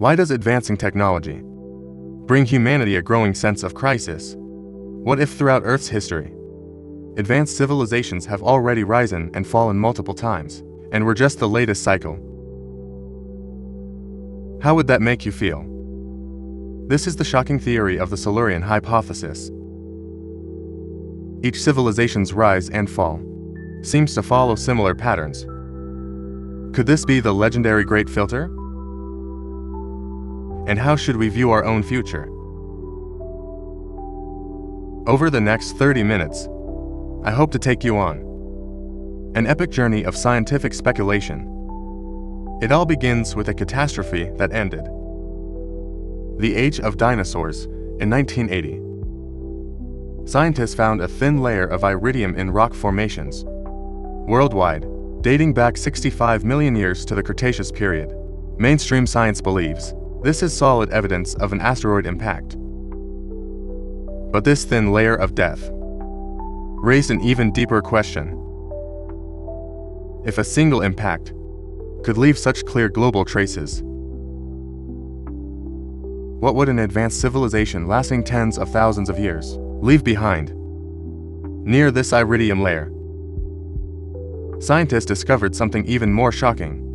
Why does advancing technology bring humanity a growing sense of crisis? What if throughout Earth's history, advanced civilizations have already risen and fallen multiple times, and we're just the latest cycle? How would that make you feel? This is the shocking theory of the Silurian Hypothesis. Each civilization's rise and fall seems to follow similar patterns. Could this be the legendary Great Filter? And how should we view our own future? Over the next 30 minutes, I hope to take you on an epic journey of scientific speculation. It all begins with a catastrophe that ended the age of dinosaurs in 1980. Scientists found a thin layer of iridium in rock formations worldwide, dating back 65 million years to the Cretaceous period. Mainstream science believes this is solid evidence of an asteroid impact. But this thin layer of death raised an even deeper question. If a single impact could leave such clear global traces, what would an advanced civilization lasting tens of thousands of years leave behind? Near this iridium layer, scientists discovered something even more shocking.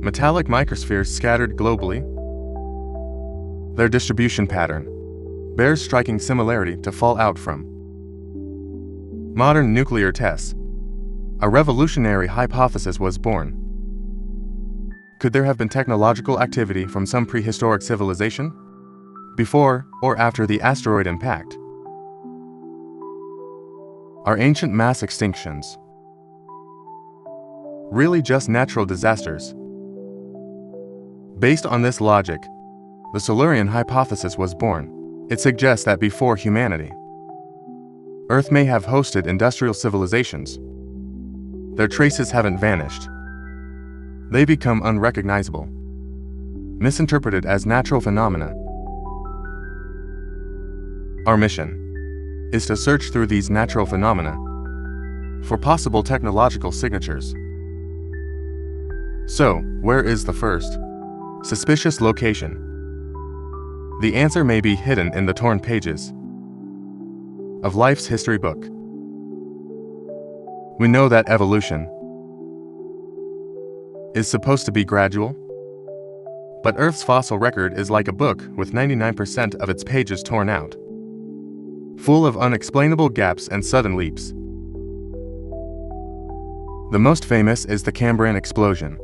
Metallic microspheres scattered globally. Their distribution pattern bears striking similarity to fallout from modern nuclear tests. A revolutionary hypothesis was born. Could there have been technological activity from some prehistoric civilization before or after the asteroid impact? Are ancient mass extinctions really just natural disasters? Based on this logic, the Silurian Hypothesis was born. It suggests that before humanity, Earth may have hosted industrial civilizations. Their traces haven't vanished. They become unrecognizable, misinterpreted as natural phenomena. Our mission is to search through these natural phenomena for possible technological signatures. So, where is the first suspicious location? The answer may be hidden in the torn pages of life's history book. We know that evolution is supposed to be gradual, but Earth's fossil record is like a book with 99% of its pages torn out, full of unexplainable gaps and sudden leaps. The most famous is the Cambrian explosion.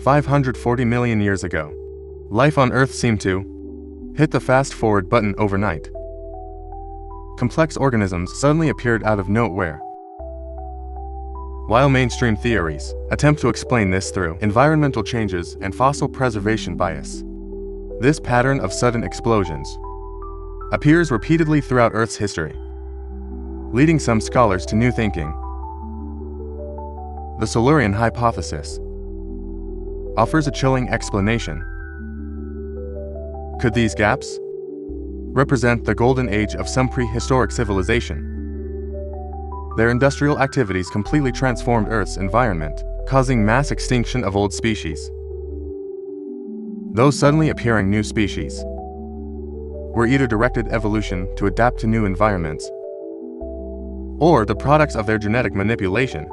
540 million years ago, life on Earth seemed to hit the fast-forward button overnight. Complex organisms suddenly appeared out of nowhere. While mainstream theories attempt to explain this through environmental changes and fossil preservation bias, this pattern of sudden explosions appears repeatedly throughout Earth's history, leading some scholars to new thinking. The Silurian Hypothesis offers a chilling explanation. Could these gaps represent the golden age of some prehistoric civilization? Their industrial activities completely transformed Earth's environment, causing mass extinction of old species. Those suddenly appearing new species were either directed evolution to adapt to new environments, or the products of their genetic manipulation.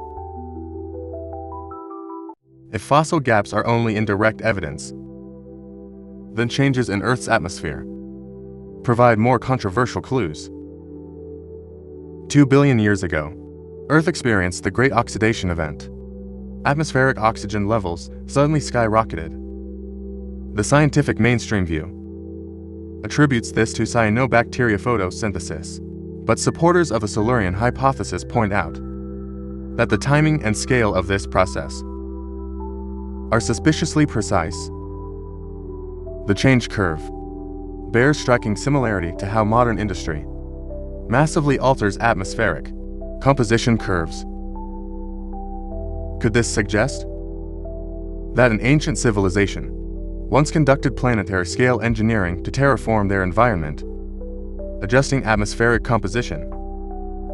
If fossil gaps are only indirect evidence, then changes in Earth's atmosphere provide more controversial clues. 2 billion years ago, Earth experienced the Great Oxidation Event. Atmospheric oxygen levels suddenly skyrocketed. The scientific mainstream view attributes this to cyanobacteria photosynthesis, but supporters of the Silurian Hypothesis point out that the timing and scale of this process are suspiciously precise. The change curve bears striking similarity to how modern industry massively alters atmospheric composition curves. Could this suggest that an ancient civilization once conducted planetary scale engineering to terraform their environment, adjusting atmospheric composition?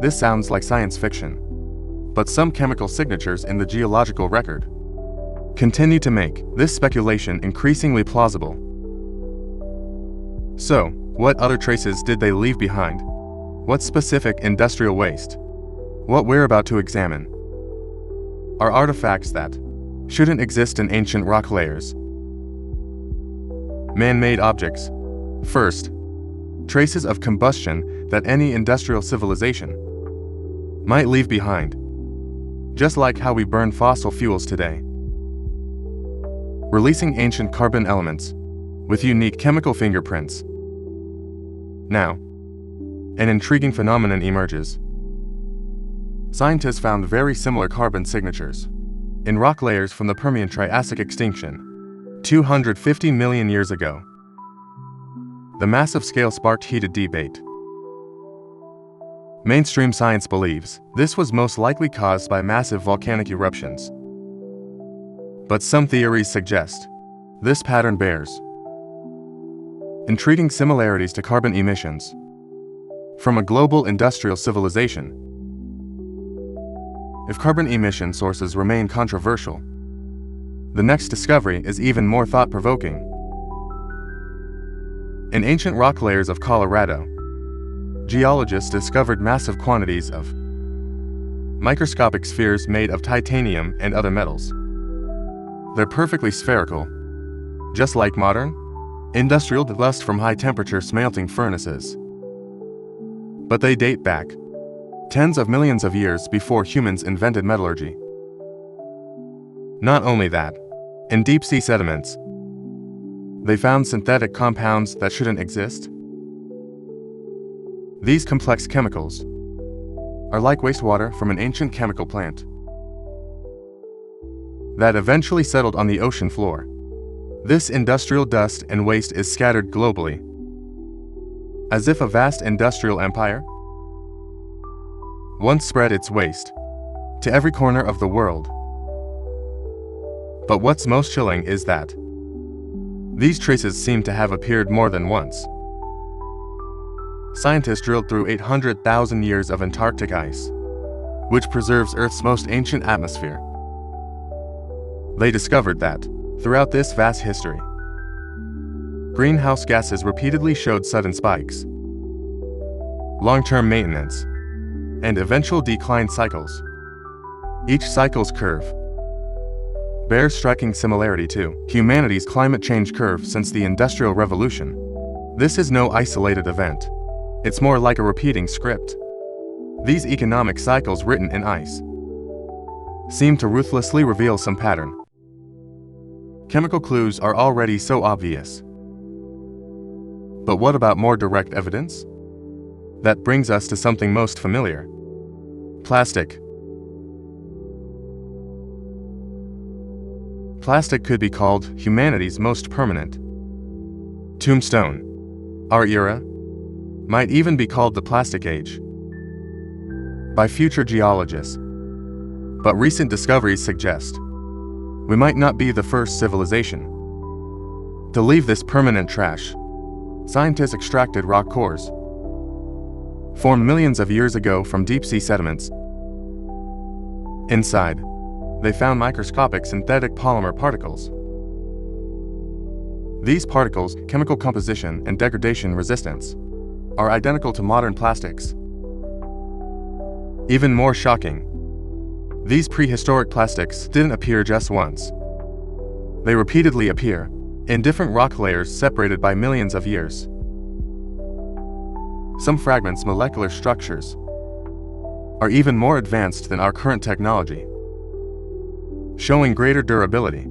This sounds like science fiction, but some chemical signatures in the geological record continue to make this speculation increasingly plausible. So, what other traces did they leave behind? What specific industrial waste? What we're about to examine are artifacts that shouldn't exist in ancient rock layers. Man-made objects. First, traces of combustion that any industrial civilization might leave behind, just like how we burn fossil fuels today. Releasing ancient carbon elements with unique chemical fingerprints. Now, an intriguing phenomenon emerges. Scientists found very similar carbon signatures in rock layers from the Permian-Triassic extinction 250 million years ago. The massive scale sparked heated debate. Mainstream science believes this was most likely caused by massive volcanic eruptions. But some theories suggest this pattern bears intriguing similarities to carbon emissions from a global industrial civilization. If carbon emission sources remain controversial, the next discovery is even more thought-provoking. In ancient rock layers of Colorado, geologists discovered massive quantities of microscopic spheres made of titanium and other metals. They're perfectly spherical, just like modern industrial dust from high-temperature smelting furnaces. But they date back tens of millions of years before humans invented metallurgy. Not only that, in deep-sea sediments, they found synthetic compounds that shouldn't exist. These complex chemicals are like wastewater from an ancient chemical plant that eventually settled on the ocean floor. This industrial dust and waste is scattered globally, as if a vast industrial empire once spread its waste to every corner of the world. But what's most chilling is that these traces seem to have appeared more than once. Scientists drilled through 800,000 years of Antarctic ice, which preserves Earth's most ancient atmosphere. They discovered that, throughout this vast history, greenhouse gases repeatedly showed sudden spikes, long-term maintenance, and eventual decline cycles. Each cycle's curve bears striking similarity to humanity's climate change curve since the Industrial Revolution. This is no isolated event. It's more like a repeating script. These economic cycles written in ice seem to ruthlessly reveal some pattern. Chemical clues are already so obvious. But what about more direct evidence? That brings us to something most familiar. Plastic. Plastic could be called humanity's most permanent tombstone. Our era might even be called the Plastic Age by future geologists. But recent discoveries suggest we might not be the first civilization to leave this permanent trash. Scientists extracted rock cores formed millions of years ago from deep-sea sediments. Inside, they found microscopic synthetic polymer particles. These particles' chemical composition and degradation resistance are identical to modern plastics. Even more shocking, these prehistoric plastics didn't appear just once. They repeatedly appear in different rock layers separated by millions of years. Some fragments' molecular structures are even more advanced than our current technology, showing greater durability.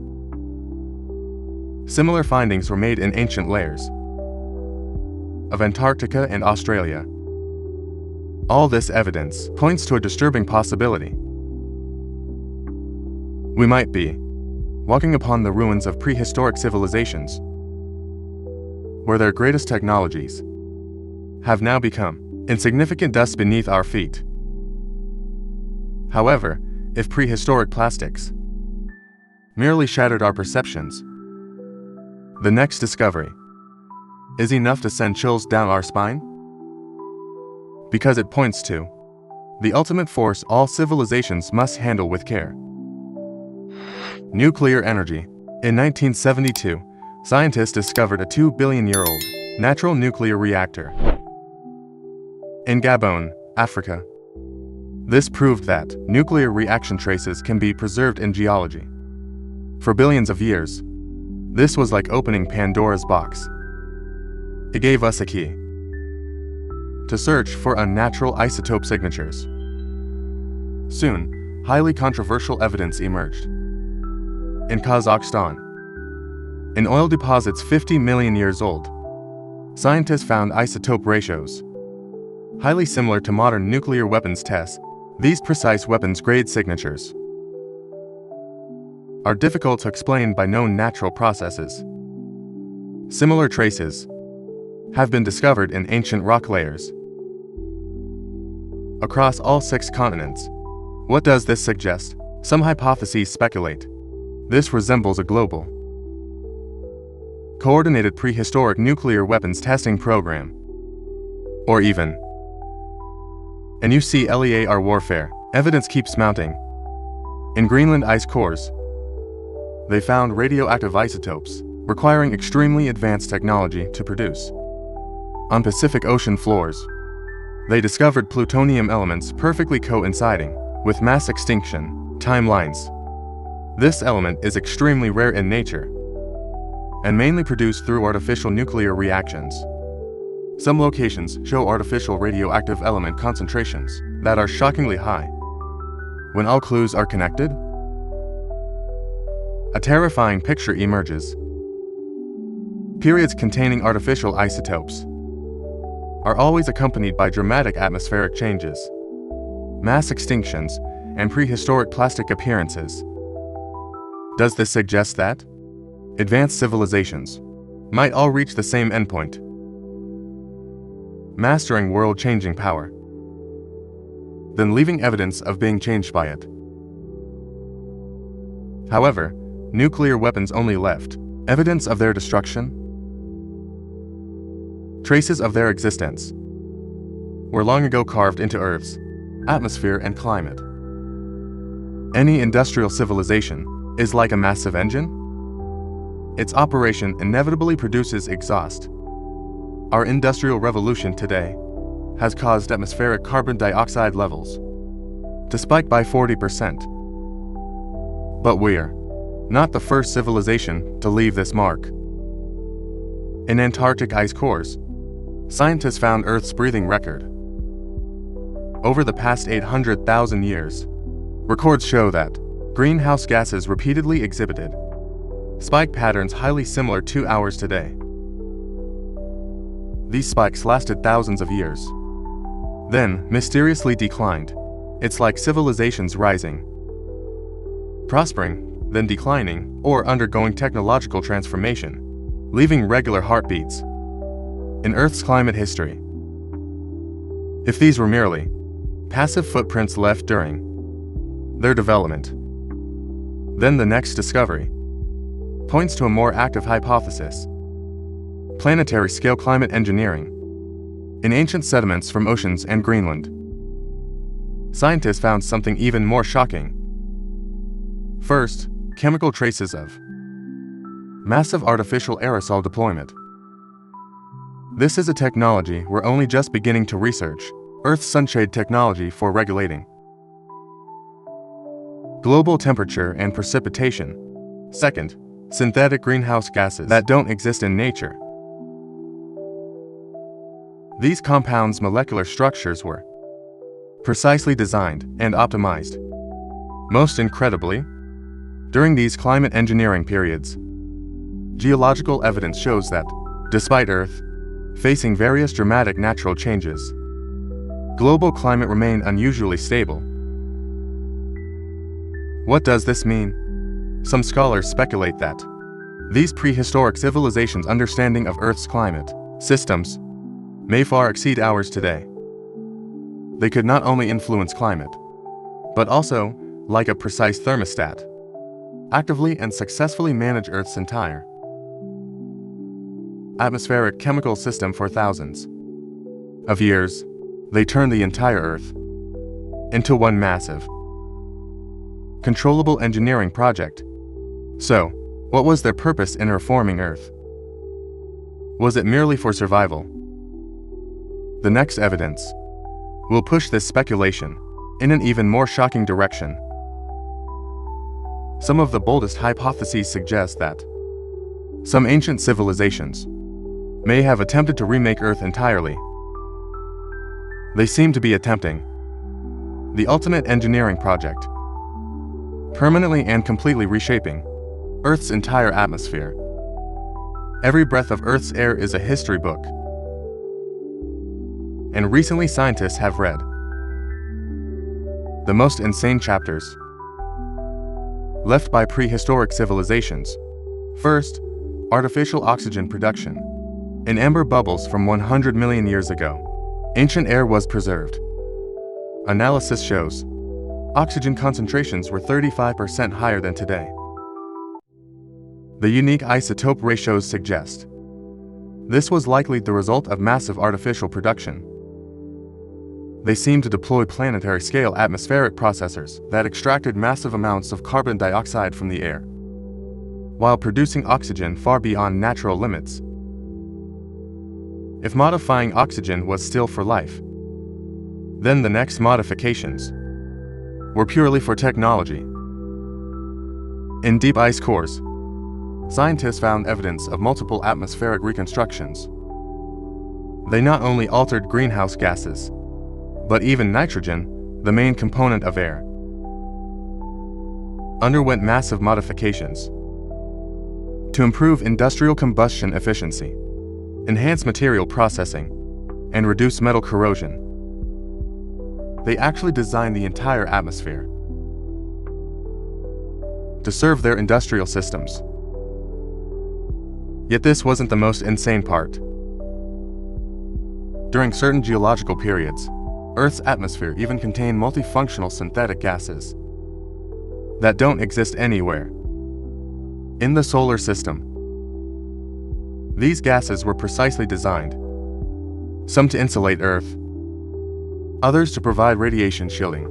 Similar findings were made in ancient layers of Antarctica and Australia. All this evidence points to a disturbing possibility. We might be walking upon the ruins of prehistoric civilizations, where their greatest technologies have now become insignificant dust beneath our feet. However, if prehistoric plastics merely shattered our perceptions, the next discovery is enough to send chills down our spine, because it points to the ultimate force all civilizations must handle with care. Nuclear energy. In 1972, scientists discovered a 2-billion-year-old natural nuclear reactor in Gabon, Africa. This proved that nuclear reaction traces can be preserved in geology for billions of years. This was like opening Pandora's box. It gave us a key to search for unnatural isotope signatures. Soon, highly controversial evidence emerged. In Kazakhstan, in oil deposits 50 million years old, scientists found isotope ratios highly similar to modern nuclear weapons tests. These precise weapons grade signatures are difficult to explain by known natural processes. Similar traces have been discovered in ancient rock layers across all 6 continents. What does this suggest? Some hypotheses speculate this resembles a global, coordinated prehistoric nuclear weapons testing program, or even a nuclear warfare. Evidence keeps mounting. In Greenland ice cores, they found radioactive isotopes, requiring extremely advanced technology to produce. On Pacific Ocean floors, they discovered plutonium elements perfectly coinciding with mass extinction timelines. This element is extremely rare in nature and mainly produced through artificial nuclear reactions. Some locations show artificial radioactive element concentrations that are shockingly high. When all clues are connected, a terrifying picture emerges. Periods containing artificial isotopes are always accompanied by dramatic atmospheric changes, mass extinctions, and prehistoric plastic appearances. Does this suggest that advanced civilizations might all reach the same endpoint, mastering world-changing power, then leaving evidence of being changed by it? However, nuclear weapons only left evidence of their destruction. Traces of their existence were long ago carved into Earth's atmosphere and climate. Any industrial civilization is like a massive engine. Its operation inevitably produces exhaust. Our industrial revolution today has caused atmospheric carbon dioxide levels to spike by 40%. But we're not the first civilization to leave this mark. In Antarctic ice cores, scientists found Earth's breathing record. Over the past 800,000 years, records show that greenhouse gases repeatedly exhibited spike patterns highly similar to ours today. These spikes lasted thousands of years, then mysteriously declined. It's like civilizations rising, prospering, then declining, or undergoing technological transformation, leaving regular heartbeats in Earth's climate history. If these were merely passive footprints left during their development, then the next discovery points to a more active hypothesis: planetary scale climate engineering. In ancient sediments from oceans and Greenland, scientists found something even more shocking. First, chemical traces of massive artificial aerosol deployment. This is a technology we're only just beginning to research. Earth's sunshade technology for regulating global temperature and precipitation. Second, synthetic greenhouse gases that don't exist in nature. These compounds' molecular structures were precisely designed and optimized. Most incredibly, during these climate engineering periods, geological evidence shows that, despite Earth facing various dramatic natural changes, global climate remained unusually stable. What does this mean? Some scholars speculate that these prehistoric civilizations' understanding of Earth's climate systems may far exceed ours today. They could not only influence climate, but also, like a precise thermostat, actively and successfully manage Earth's entire atmospheric chemical system for thousands of years. They turned the entire Earth into one massive, controllable engineering project. So, what was their purpose in reforming Earth? Was it merely for survival? The next evidence will push this speculation in an even more shocking direction. Some of the boldest hypotheses suggest that some ancient civilizations may have attempted to remake Earth entirely. They seem to be attempting the ultimate engineering project, permanently and completely reshaping Earth's entire atmosphere. Every breath of Earth's air is a history book, and recently scientists have read the most insane chapters left by prehistoric civilizations. First, artificial oxygen production. In amber bubbles from 100 million years ago, ancient air was preserved. Analysis shows oxygen concentrations were 35% higher than today. The unique isotope ratios suggest this was likely the result of massive artificial production. They seem to deploy planetary-scale atmospheric processors that extracted massive amounts of carbon dioxide from the air, while producing oxygen far beyond natural limits. If modifying oxygen was still for life, then the next modifications were purely for technology. In deep ice cores, scientists found evidence of multiple atmospheric reconstructions. They not only altered greenhouse gases, but even nitrogen, the main component of air, underwent massive modifications to improve industrial combustion efficiency, enhance material processing, and reduce metal corrosion. They actually designed the entire atmosphere to serve their industrial systems. Yet this wasn't the most insane part. During certain geological periods, Earth's atmosphere even contained multifunctional synthetic gases that don't exist anywhere in the solar system. These gases were precisely designed, some to insulate Earth, others to provide radiation shielding.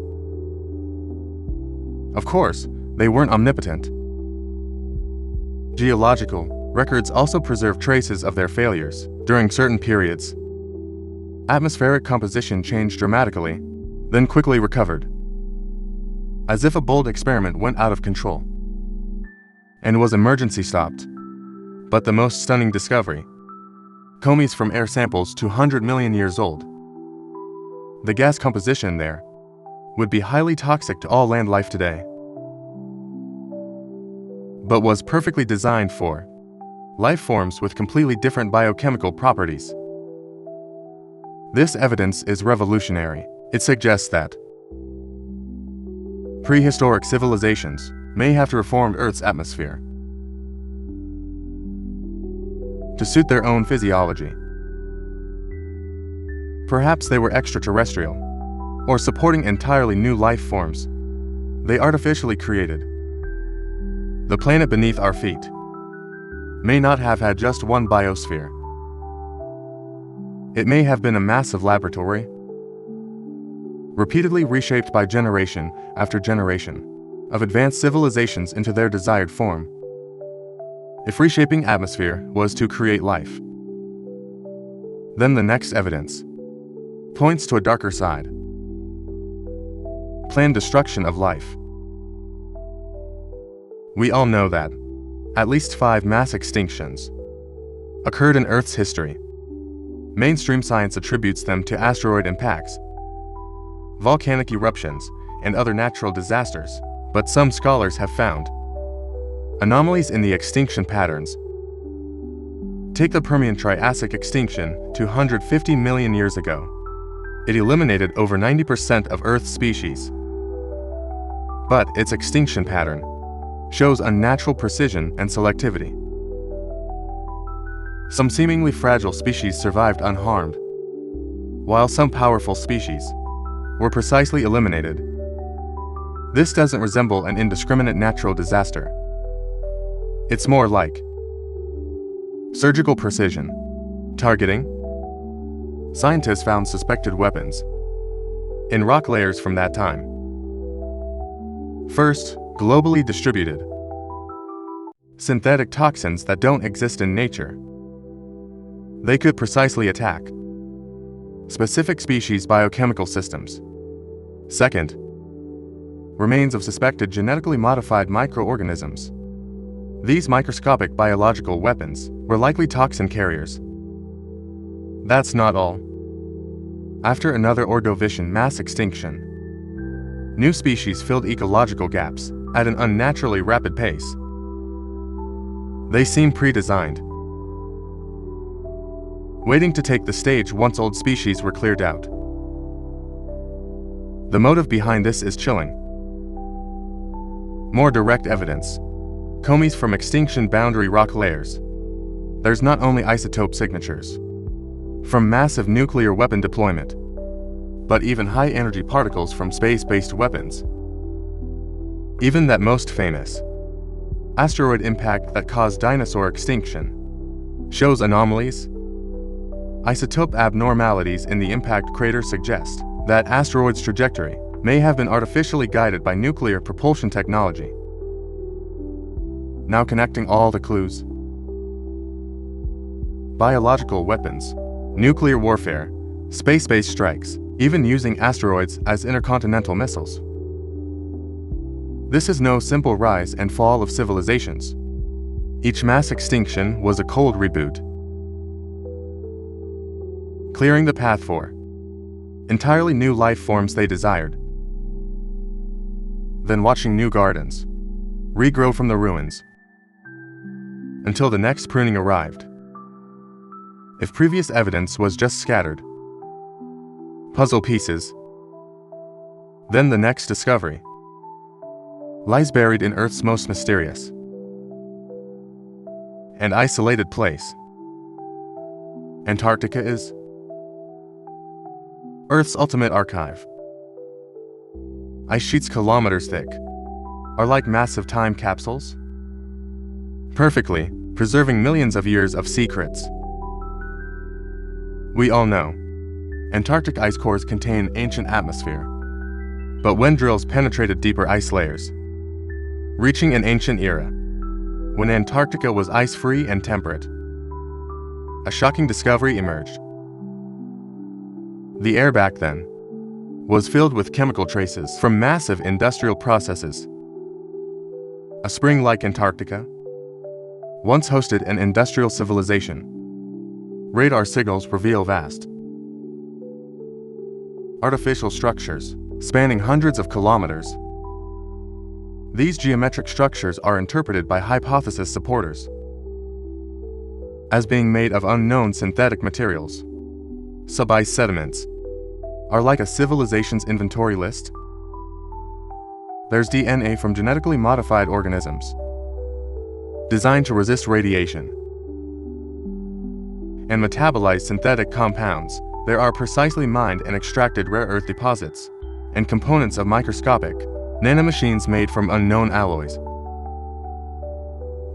Of course, they weren't omnipotent. Geological records also preserve traces of their failures. During certain periods, atmospheric composition changed dramatically, then quickly recovered, as if a bold experiment went out of control and was emergency stopped. But the most stunning discovery: comets from air samples 200 million years old. The gas composition there would be highly toxic to all land life today, but was perfectly designed for life forms with completely different biochemical properties. This evidence is revolutionary. It suggests that prehistoric civilizations may have to reform Earth's atmosphere to suit their own physiology. Perhaps they were extraterrestrial, or supporting entirely new life forms they artificially created. The planet beneath our feet may not have had just one biosphere. It may have been a massive laboratory, repeatedly reshaped by generation after generation of advanced civilizations into their desired form. If reshaping atmosphere was to create life, then the next evidence points to a darker side: planned destruction of life. We all know that at least 5 mass extinctions occurred in Earth's history. Mainstream science attributes them to asteroid impacts, volcanic eruptions, and other natural disasters, but some scholars have found anomalies in the extinction patterns. Take the Permian Triassic extinction 250 million years ago. It eliminated over 90% of Earth's species. But its extinction pattern shows unnatural precision and selectivity. Some seemingly fragile species survived unharmed, while some powerful species were precisely eliminated. This doesn't resemble an indiscriminate natural disaster. It's more like surgical precision, targeting. Scientists found suspected weapons in rock layers from that time. First, globally distributed. synthetic toxins that don't exist in nature. They could precisely attack specific species' biochemical systems. Second, remains of suspected genetically modified microorganisms. These microscopic biological weapons were likely toxin carriers. That's not all. After another Ordovician mass extinction, new species filled ecological gaps at an unnaturally rapid pace. They seem pre-designed, waiting to take the stage once old species were cleared out. The motive behind this is chilling. More direct evidence. Comes from extinction boundary rock layers. There's not only isotope signatures from massive nuclear weapon deployment, but even high-energy particles from space-based weapons. Even that most famous asteroid impact that caused dinosaur extinction shows anomalies. Isotope abnormalities in the impact crater suggest that asteroid's trajectory may have been artificially guided by nuclear propulsion technology. Now connecting all the clues. Biological weapons, nuclear warfare, space-based strikes, even using asteroids as intercontinental missiles. This is no simple rise and fall of civilizations. Each mass extinction was a cold reboot, clearing the path for entirely new life forms they desired. Then watching new gardens regrow from the ruins until the next pruning arrived. If previous evidence was just scattered puzzle pieces, then the next discovery lies buried in Earth's most mysterious and isolated place. Antarctica is Earth's ultimate archive. Ice sheets kilometers thick are like massive time capsules, perfectly preserving millions of years of secrets. We all know Antarctic ice cores contain ancient atmosphere, but when drills penetrated deeper ice layers, reaching an ancient era, when Antarctica was ice-free and temperate, a shocking discovery emerged. The air back then was filled with chemical traces from massive industrial processes. A spring like Antarctica once hosted an industrial civilization. Radar signals reveal vast artificial structures spanning hundreds of kilometers. These geometric structures are interpreted by hypothesis supporters as being made of unknown synthetic materials. Sub-ice sediments are like a civilization's inventory list. There's DNA from genetically modified organisms designed to resist radiation and metabolize synthetic compounds. There are precisely mined and extracted rare earth deposits and components of microscopic nanomachines made from unknown alloys.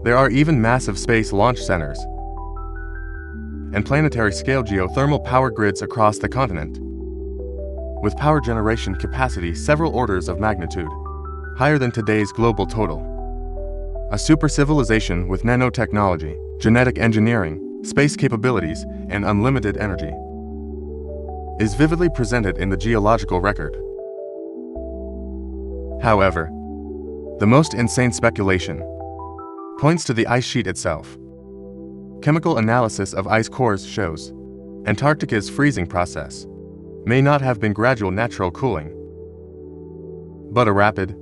There are even massive space launch centers and planetary-scale geothermal power grids across the continent, with power generation capacity several orders of magnitude higher than today's global total. A super civilization with nanotechnology, genetic engineering, space capabilities, and unlimited energy is vividly presented in the geological record. However, the most insane speculation points to the ice sheet itself. Chemical analysis of ice cores shows Antarctica's freezing process may not have been gradual natural cooling, but a rapid,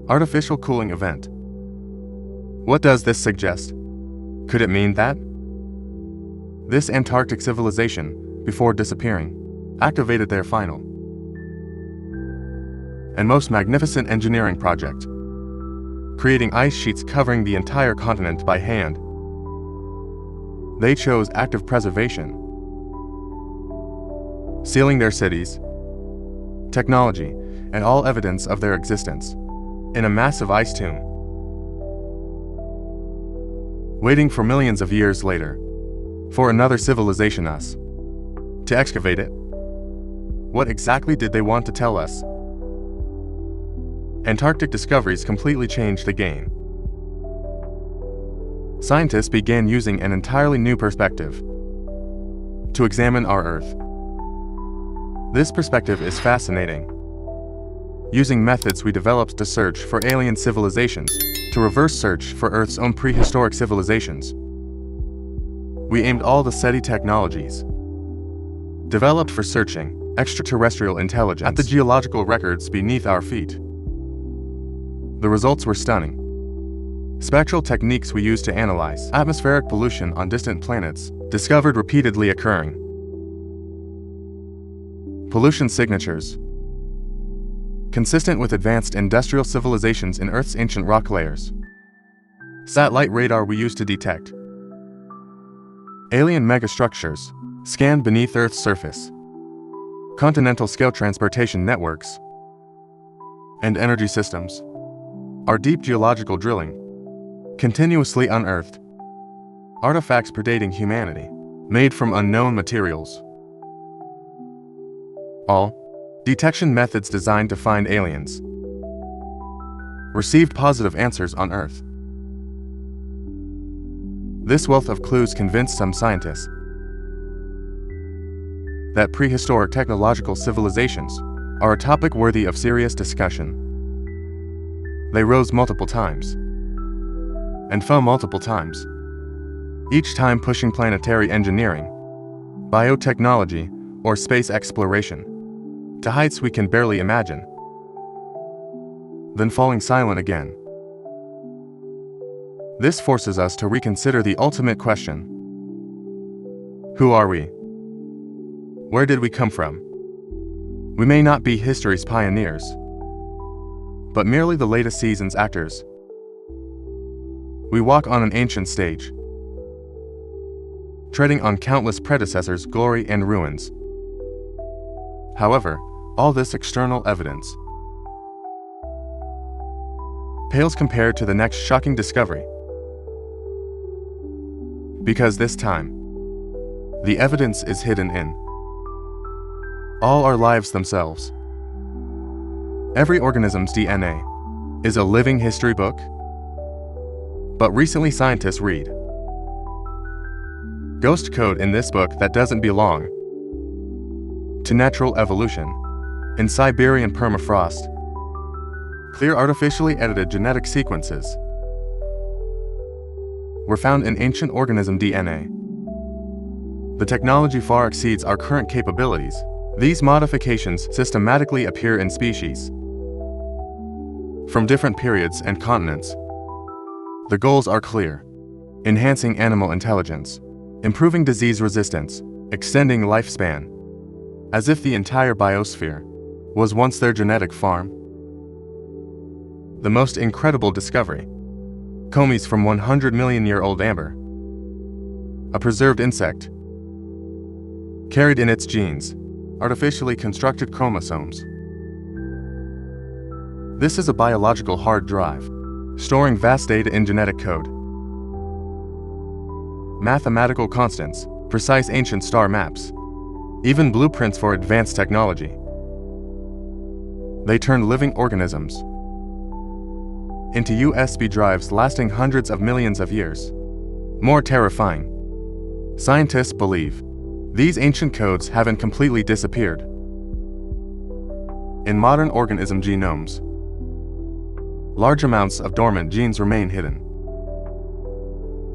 artificial cooling event. What does this suggest? Could it mean that this Antarctic civilization, before disappearing, activated their final and most magnificent engineering project, creating ice sheets covering the entire continent by hand? They chose active preservation, sealing their cities, technology, and all evidence of their existence in a massive ice tomb, waiting for millions of years later for another civilization, us, to excavate it. What exactly did they want to tell us? Antarctic discoveries completely changed the game. scientists began using an entirely new perspective to examine our Earth. This perspective is fascinating. Using methods we developed to search for alien civilizations, to reverse search for Earth's own prehistoric civilizations, we aimed all the SETI technologies developed for searching extraterrestrial intelligence at the geological records beneath our feet. The results were stunning. Spectral techniques we used to analyze atmospheric pollution on distant planets discovered repeatedly occurring pollution signatures consistent with advanced industrial civilizations in Earth's ancient rock layers. Satellite radar we used to detect alien megastructures scanned beneath Earth's surface, continental scale transportation networks, and energy systems. Our deep geological drilling continuously unearthed artifacts predating humanity, made from unknown materials. All detection methods designed to find aliens received positive answers on Earth. This wealth of clues convinced some scientists that prehistoric technological civilizations are a topic worthy of serious discussion. They rose multiple times and fell multiple times, each time pushing planetary engineering, biotechnology, or space exploration to heights we can barely imagine, then falling silent again. This forces us to reconsider the ultimate question: who are we? Where did we come from? We may not be history's pioneers, but merely the latest season's actors. We walk on an ancient stage, treading on countless predecessors' glory and ruins. However, all this external evidence pales compared to the next shocking discovery. Because this time, the evidence is hidden in all our lives themselves. Every organism's DNA is a living history book. But recently scientists read ghost code in this book that doesn't belong to natural evolution. In Siberian permafrost, clear artificially edited genetic sequences were found in ancient organism DNA. The technology far exceeds our current capabilities. These modifications systematically appear in species from different periods and continents. The goals are clear: enhancing animal intelligence, improving disease resistance, extending lifespan, as if the entire biosphere was once their genetic farm. The most incredible discovery: commies from 100-million-year-old amber, a preserved insect, carried in its genes artificially constructed chromosomes. This is a biological hard drive, storing vast data in genetic code. Mathematical constants, precise ancient star maps, even blueprints for advanced technology. They turned living organisms into USB drives lasting hundreds of millions of years. More terrifying, scientists believe these ancient codes haven't completely disappeared. In modern organism genomes, large amounts of dormant genes remain hidden.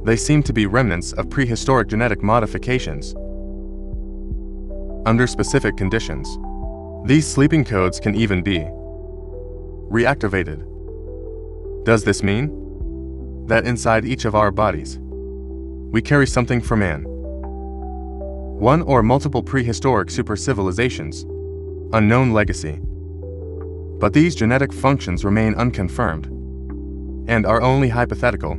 They seem to be remnants of prehistoric genetic modifications. Under specific conditions, these sleeping codes can even be reactivated. Does this mean that inside each of our bodies, we carry something from man? One or multiple prehistoric super-civilizations, unknown legacy. But these genetic functions remain unconfirmed and are only hypothetical.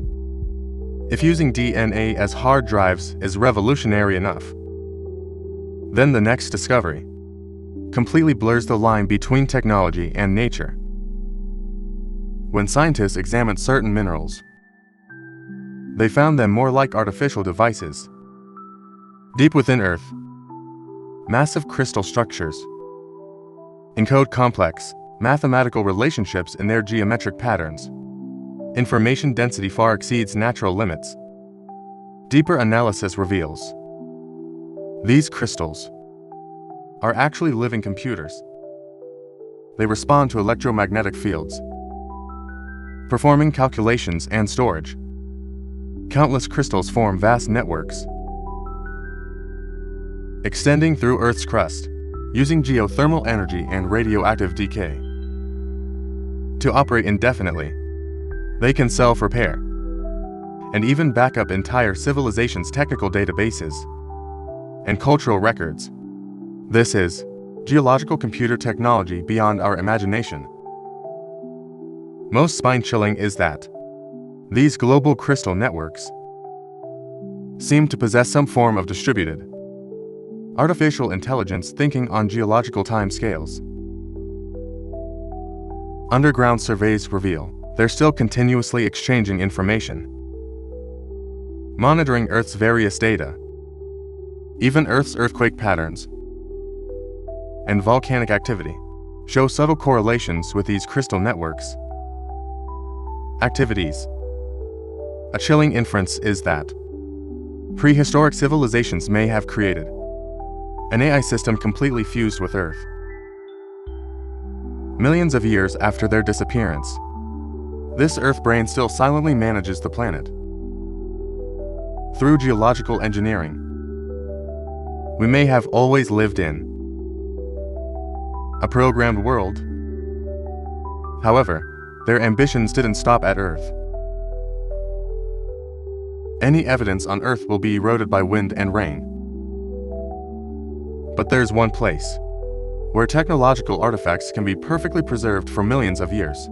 If using DNA as hard drives is revolutionary enough, then the next discovery completely blurs the line between technology and nature. When scientists examined certain minerals, they found them more like artificial devices. Deep within Earth, massive crystal structures encode complex mathematical relationships in their geometric patterns. Information density far exceeds natural limits. Deeper analysis reveals these crystals are actually living computers. They respond to electromagnetic fields, performing calculations and storage. Countless crystals form vast networks, extending through Earth's crust, using geothermal energy and radioactive decay. To operate indefinitely, they can self-repair and even back up entire civilizations' technical databases and cultural records. This is geological computer technology beyond our imagination. Most spine-chilling is that these global crystal networks seem to possess some form of distributed artificial intelligence thinking on geological timescales. Underground surveys reveal they're still continuously exchanging information, monitoring Earth's various data. Even Earth's earthquake patterns and volcanic activity show subtle correlations with these crystal networks. Activities. A chilling inference is that prehistoric civilizations may have created an AI system completely fused with Earth. Millions of years after their disappearance, this Earth brain still silently manages the planet. Through geological engineering, we may have always lived in a programmed world. However, their ambitions didn't stop at Earth. Any evidence on Earth will be eroded by wind and rain. But there's one place where technological artifacts can be perfectly preserved for millions of years,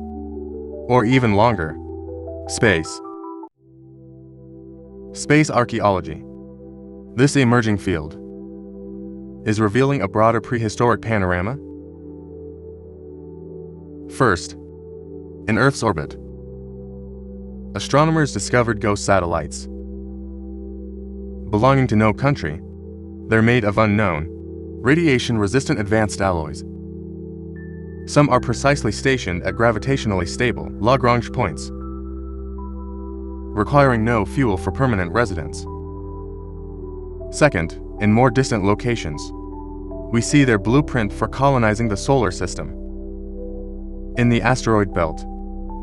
or even longer: space. Space archaeology. This emerging field is revealing a broader prehistoric panorama. First, in Earth's orbit, astronomers discovered ghost satellites. Belonging to no country, they're made of unknown, radiation-resistant advanced alloys. Some are precisely stationed at gravitationally stable Lagrange points, requiring no fuel for permanent residence. Second, in more distant locations, we see their blueprint for colonizing the solar system. In the asteroid belt,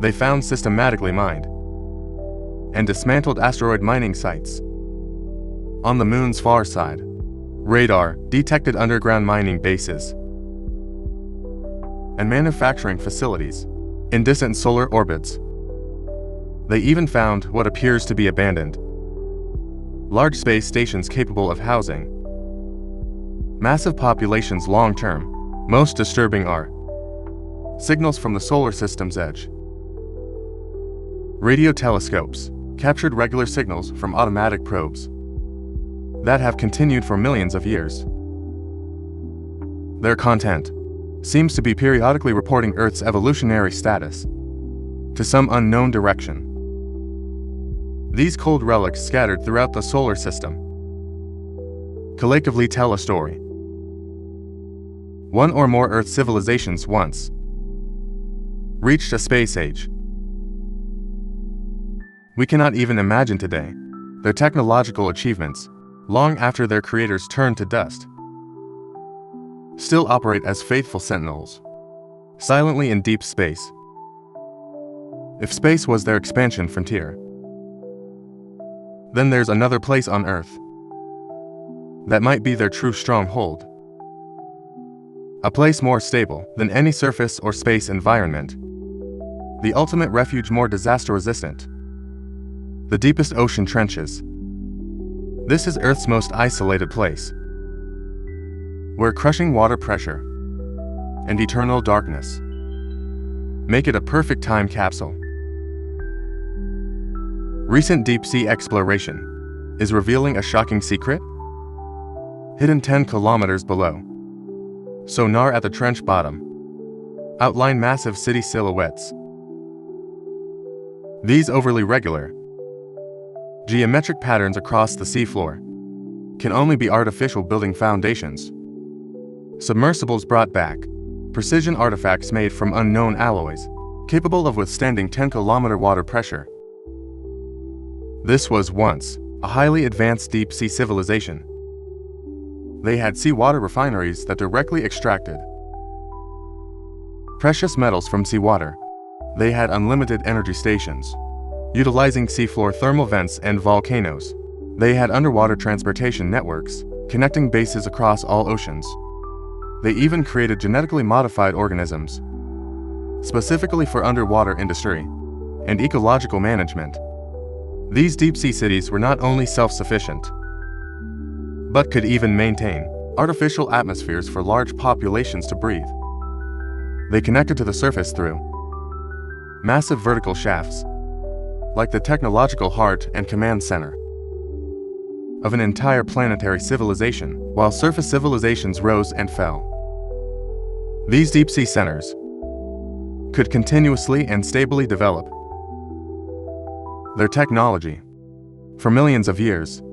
they found systematically mined and dismantled asteroid mining sites. On the moon's far side, radar detected underground mining bases and manufacturing facilities. In distant solar orbits, they even found what appears to be abandoned large space stations capable of housing massive populations long-term. Most disturbing are signals from the solar system's edge. Radio telescopes captured regular signals from automatic probes that have continued for millions of years. Their content seems to be periodically reporting Earth's evolutionary status to some unknown direction. These cold relics scattered throughout the solar system collectively tell a story. One or more Earth civilizations once reached a space age we cannot even imagine today. Their technological achievements, long after their creators turned to dust, still operate as faithful sentinels, silently in deep space. If space was their expansion frontier, then there's another place on Earth that might be their true stronghold. A place more stable than any surface or space environment. The ultimate refuge, more disaster-resistant. The deepest ocean trenches. This is Earth's most isolated place, where crushing water pressure and eternal darkness make it a perfect time capsule. Recent deep-sea exploration is revealing a shocking secret. Hidden 10 kilometers below, sonar at the trench bottom outline massive city silhouettes. These overly regular, geometric patterns across the seafloor can only be artificial building foundations. Submersibles brought back precision artifacts made from unknown alloys, capable of withstanding 10-kilometer water pressure. This was once a highly advanced deep-sea civilization. They had seawater refineries that directly extracted precious metals from seawater. They had unlimited energy stations, utilizing seafloor thermal vents and volcanoes. They had underwater transportation networks, connecting bases across all oceans. They even created genetically modified organisms, specifically for underwater industry and ecological management. These deep-sea cities were not only self-sufficient, but could even maintain artificial atmospheres for large populations to breathe. They connected to the surface through massive vertical shafts, like the technological heart and command center of an entire planetary civilization, while surface civilizations rose and fell. These deep-sea centers could continuously and stably develop their technology for millions of years,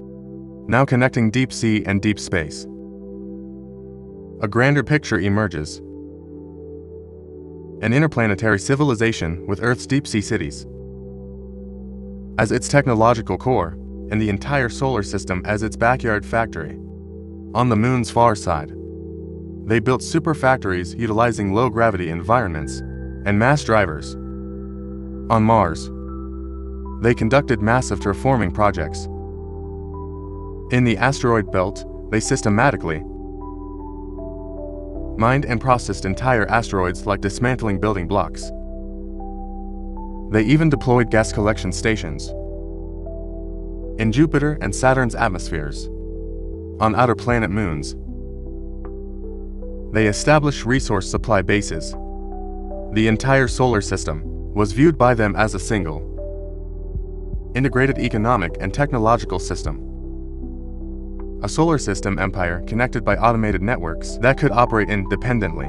now connecting deep sea and deep space. A grander picture emerges: an interplanetary civilization with Earth's deep-sea cities as its technological core, and the entire solar system as its backyard factory. On the moon's far side, they built super factories utilizing low-gravity environments and mass drivers. On Mars, they conducted massive terraforming projects. In the asteroid belt, they systematically mined and processed entire asteroids like dismantling building blocks. They even deployed gas collection stations in Jupiter and Saturn's atmospheres. On outer planet moons, they established resource supply bases. The entire solar system was viewed by them as a single, integrated economic and technological system. A solar system empire connected by automated networks that could operate independently,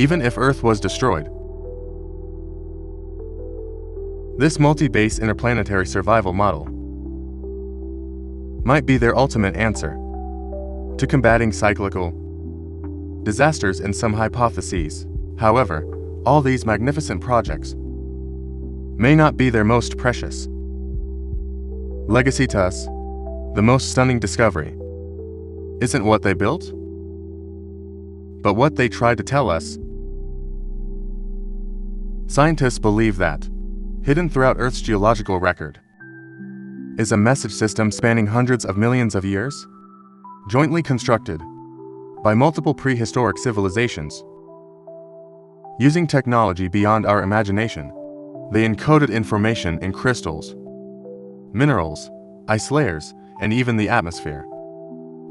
even if Earth was destroyed. This multi-base interplanetary survival model might be their ultimate answer to combating cyclical disasters in some hypotheses. However, all these magnificent projects may not be their most precious legacy to us. The most stunning discovery isn't what they built, but what they tried to tell us. Scientists believe that, hidden throughout Earth's geological record, is a message system spanning hundreds of millions of years, jointly constructed by multiple prehistoric civilizations. Using technology beyond our imagination, they encoded information in crystals, minerals, ice layers, and even the atmosphere,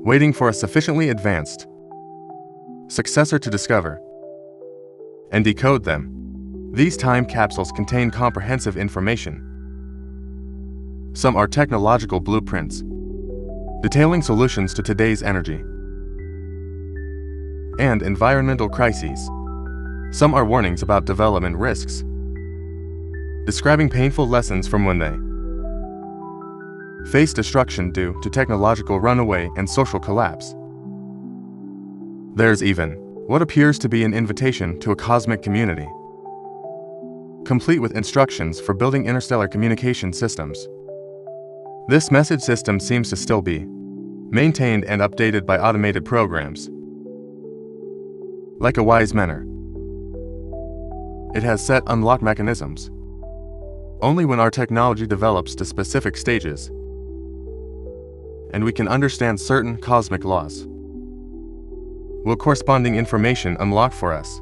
waiting for a sufficiently advanced successor to discover and decode them. These time capsules contain comprehensive information. Some are technological blueprints, detailing solutions to today's energy and environmental crises. Some are warnings about development risks, describing painful lessons from when they face destruction due to technological runaway and social collapse. There's even what appears to be an invitation to a cosmic community, complete with instructions for building interstellar communication systems. This message system seems to still be maintained and updated by automated programs. Like a wise mentor, it has set unlock mechanisms. Only when our technology develops to specific stages, and we can understand certain cosmic laws, will corresponding information unlock for us.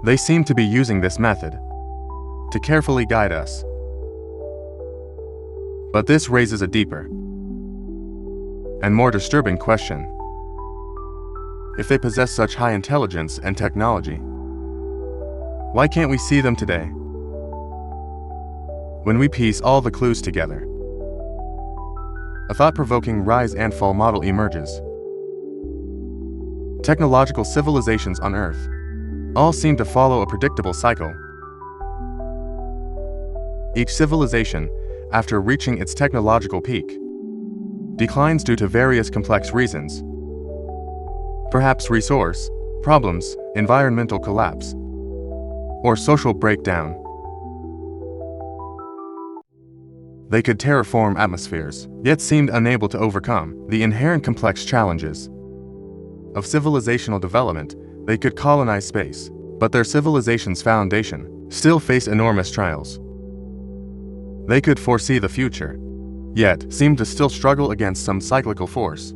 They seem to be using this method to carefully guide us. But this raises a deeper and more disturbing question. If they possess such high intelligence and technology, why can't we see them today? When we piece all the clues together, a thought-provoking rise and fall model emerges. Technological civilizations on Earth all seem to follow a predictable cycle. Each civilization, after reaching its technological peak, declines due to various complex reasons. Perhaps resource problems, environmental collapse, or social breakdown. They could terraform atmospheres, yet seemed unable to overcome the inherent complex challenges of civilizational development. They could colonize space, but their civilization's foundation still faced enormous trials. They could foresee the future, yet seemed to still struggle against some cyclical force.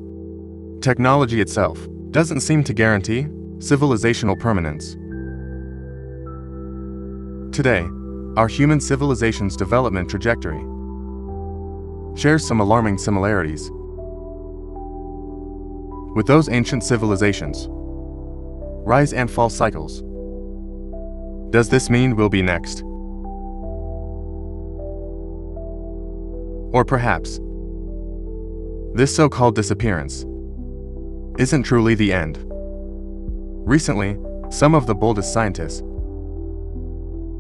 Technology itself doesn't seem to guarantee civilizational permanence. Today, our human civilization's development trajectory shares some alarming similarities with those ancient civilizations' rise and fall cycles. Does this mean we'll be next? Or perhaps this so-called disappearance isn't truly the end. Recently, some of the boldest scientists,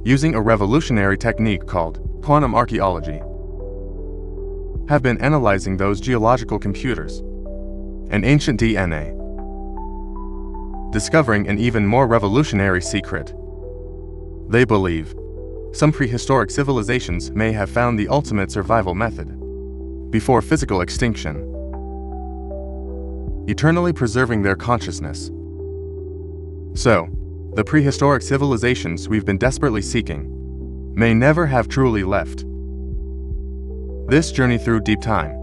using a revolutionary technique called quantum archaeology, have been analyzing those geological computers and ancient DNA, discovering an even more revolutionary secret. They believe some prehistoric civilizations may have found the ultimate survival method before physical extinction, eternally preserving their consciousness. So, the prehistoric civilizations we've been desperately seeking may never have truly left. This journey through deep time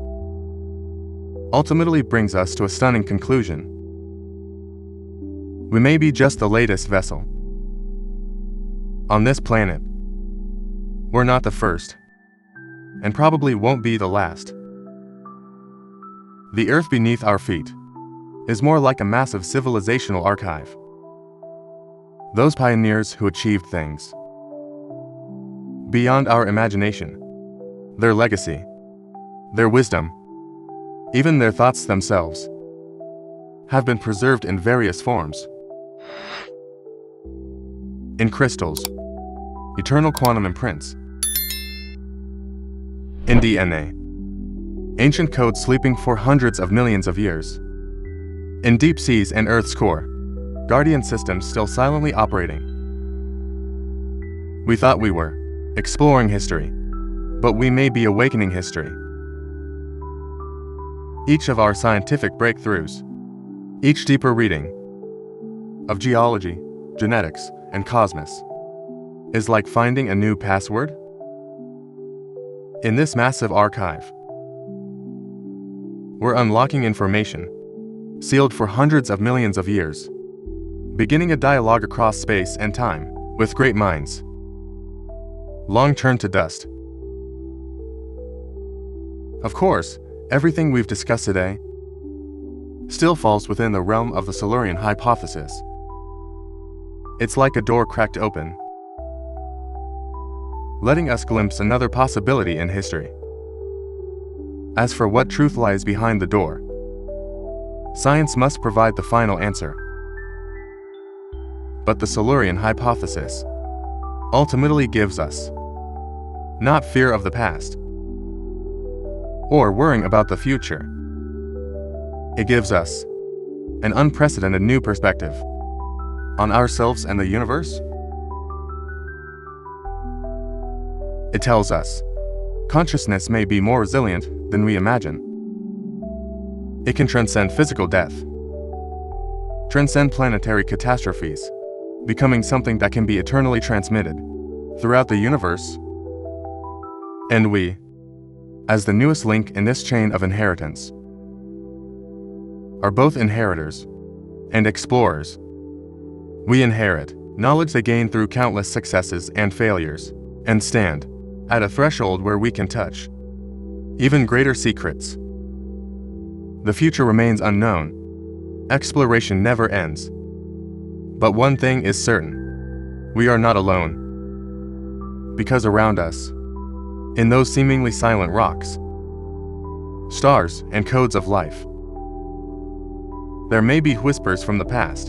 ultimately brings us to a stunning conclusion. We may be just the latest vessel on this planet. We're not the first, and probably won't be the last. The earth beneath our feet is more like a massive civilizational archive. Those pioneers who achieved things beyond our imagination, their legacy, their wisdom, even their thoughts themselves, have been preserved in various forms. In crystals, eternal quantum imprints. In DNA, ancient code sleeping for hundreds of millions of years. In deep seas and Earth's core, guardian systems still silently operating. We thought we were exploring history, but we may be awakening history. Each of our scientific breakthroughs, each deeper reading of geology, genetics, and cosmos, is like finding a new password. In this massive archive, we're unlocking information sealed for hundreds of millions of years, beginning a dialogue across space and time with great minds long turned to dust. Of course, everything we've discussed today still falls within the realm of the Silurian Hypothesis. It's like a door cracked open, letting us glimpse another possibility in history. As for what truth lies behind the door, science must provide the final answer. But the Silurian Hypothesis ultimately gives us not fear of the past or worrying about the future. It gives us an unprecedented new perspective on ourselves and the universe. It tells us consciousness may be more resilient than we imagine. It can transcend physical death, transcend planetary catastrophes, becoming something that can be eternally transmitted throughout the universe. And we, as the newest link in this chain of inheritance, are both inheritors and explorers. We inherit knowledge they gain through countless successes and failures, and stand at a threshold where we can touch even greater secrets. The future remains unknown. Exploration never ends. But one thing is certain: we are not alone. Because around us, in those seemingly silent rocks, stars, and codes of life, there may be whispers from the past.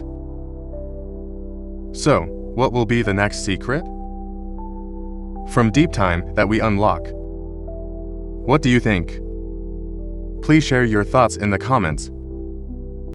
So, what will be the next secret from deep time that we unlock? What do you think? Please share your thoughts in the comments